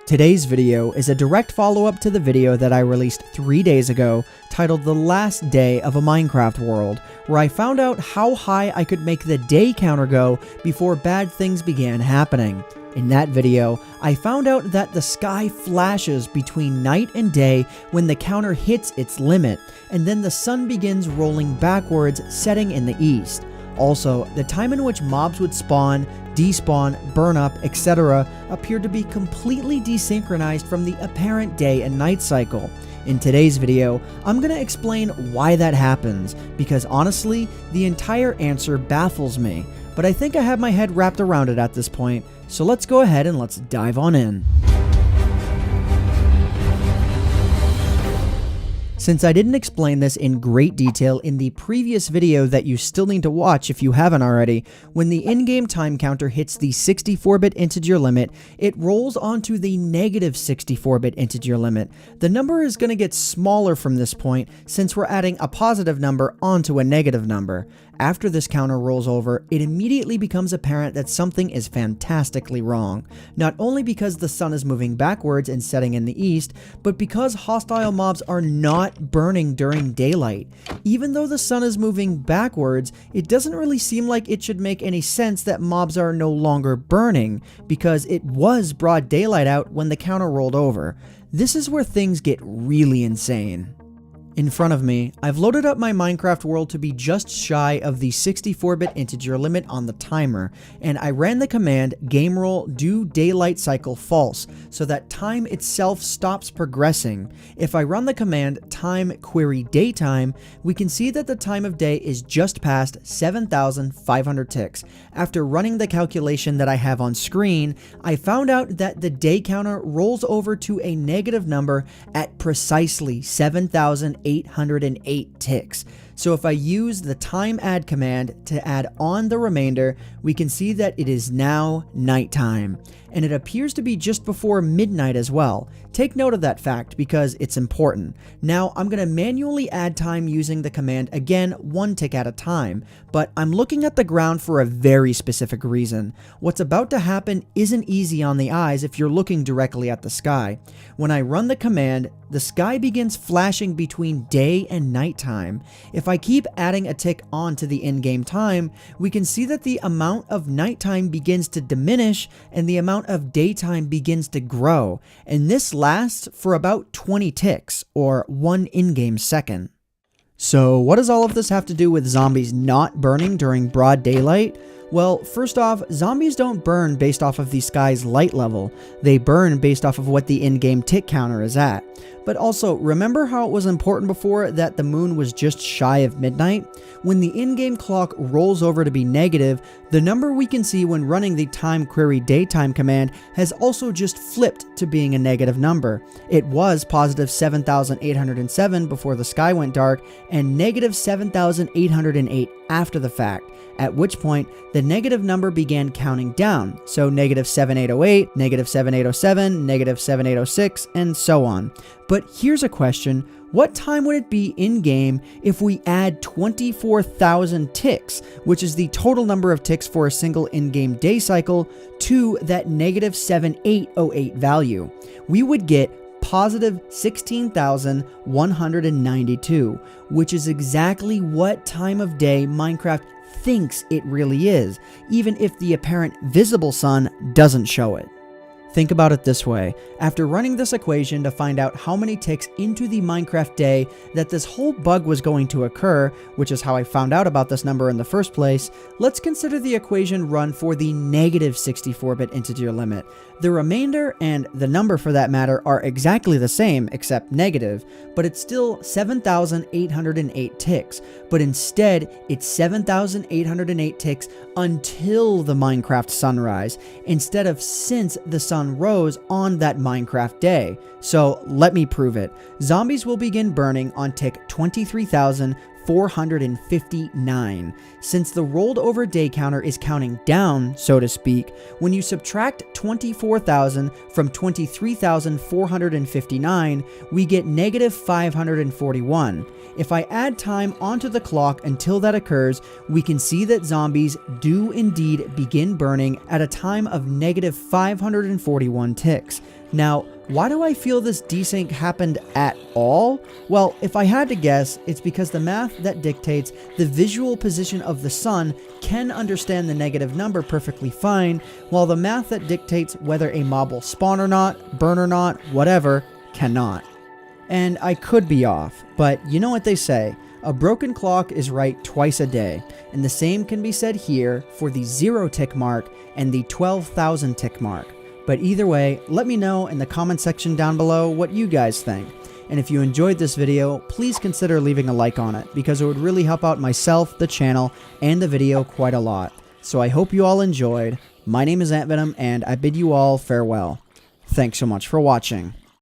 Today's video is a direct follow-up to the video that I released 3 days ago titled The Last Day of a Minecraft World, where I found out how high I could make the day counter go before bad things began happening. In that video, I found out that the sky flashes between night and day when the counter hits its limit, and then the sun begins rolling backwards, setting in the east. Also, the time in which mobs would spawn, despawn, burn up, etc. appeared to be completely desynchronized from the apparent day and night cycle. In today's video, I'm going to explain why that happens, because honestly, the entire answer baffles me, but I think I have my head wrapped around it at this point, so let's go ahead and let's dive on in. Since I didn't explain this in great detail in the previous video that you still need to watch if you haven't already, when the in-game time counter hits the 64-bit integer limit, it rolls onto the negative 64-bit integer limit. The number is going to get smaller from this point since we're adding a positive number onto a negative number. After this counter rolls over, it immediately becomes apparent that something is fantastically wrong. Not only because the sun is moving backwards and setting in the east, but because hostile mobs are not burning during daylight. Even though the sun is moving backwards, it doesn't really seem like it should make any sense that mobs are no longer burning, because it was broad daylight out when the counter rolled over. This is where things get really insane. In front of me, I've loaded up my Minecraft world to be just shy of the 64-bit integer limit on the timer, and I ran the command gameroll do daylight cycle false so that time itself stops progressing. If I run the command time query daytime, we can see that the time of day is just past 7,500 ticks. After running the calculation that I have on screen, I found out that the day counter rolls over to a negative number at precisely 7,808 ticks. So if I use the time add command to add on the remainder, we can see that it is now nighttime, and it appears to be just before midnight as well. Take note of that fact because it's important. Now I'm going to manually add time using the command again 1 tick at a time, but I'm looking at the ground for a very specific reason. What's about to happen isn't easy on the eyes if you're looking directly at the sky. When I run the command, the sky begins flashing between day and nighttime. If I keep adding a tick on to the in-game time, we can see that the amount of nighttime begins to diminish and the amount of daytime begins to grow, and this lasts for about 20 ticks, or 1 in-game second. So what does all of this have to do with zombies not burning during broad daylight? Well, first off, zombies don't burn based off of the sky's light level. They burn based off of what the in-game tick counter is at. But also, remember how it was important before that the moon was just shy of midnight? When the in-game clock rolls over to be negative, the number we can see when running the time query daytime command has also just flipped to being a negative number. It was positive 7,807 before the sky went dark and negative 7,808 after the fact, at which point the negative number began counting down, so negative 7,808, negative 7,807, negative 7,806, and so on. But here's a question: what time would it be in-game if we add 24,000 ticks, which is the total number of ticks for a single in-game day cycle, to that negative 7,808 value? We would get positive 16,192, which is exactly what time of day Minecraft thinks it really is, even if the apparent visible sun doesn't show it. Think about it this way. After running this equation to find out how many ticks into the Minecraft day that this whole bug was going to occur, which is how I found out about this number in the first place, let's consider the equation run for the negative 64-bit integer limit. The remainder, and the number for that matter, are exactly the same except negative, but it's still 7,808 ticks. But instead, it's 7,808 ticks until the Minecraft sunrise, instead of since the sun rose on that Minecraft day. So let me prove it. Zombies will begin burning on tick 23,459. Since the rolled over day counter is counting down, so to speak, when you subtract 24,000 from 23,459, we get negative 541. If I add time onto the clock until that occurs, we can see that zombies do indeed begin burning at a time of negative 541 ticks. Now, why do I feel this desync happened at all? Well, if I had to guess, it's because the math that dictates the visual position of the sun can understand the negative number perfectly fine, while the math that dictates whether a mob will spawn or not, burn or not, whatever, cannot. And I could be off, but you know what they say, a broken clock is right twice a day, and the same can be said here for the 0 tick mark and the 12,000 tick mark. But either way, let me know in the comment section down below what you guys think. And if you enjoyed this video, please consider leaving a like on it, because it would really help out myself, the channel, and the video quite a lot. So I hope you all enjoyed. My name is AntVenom, and I bid you all farewell. Thanks so much for watching.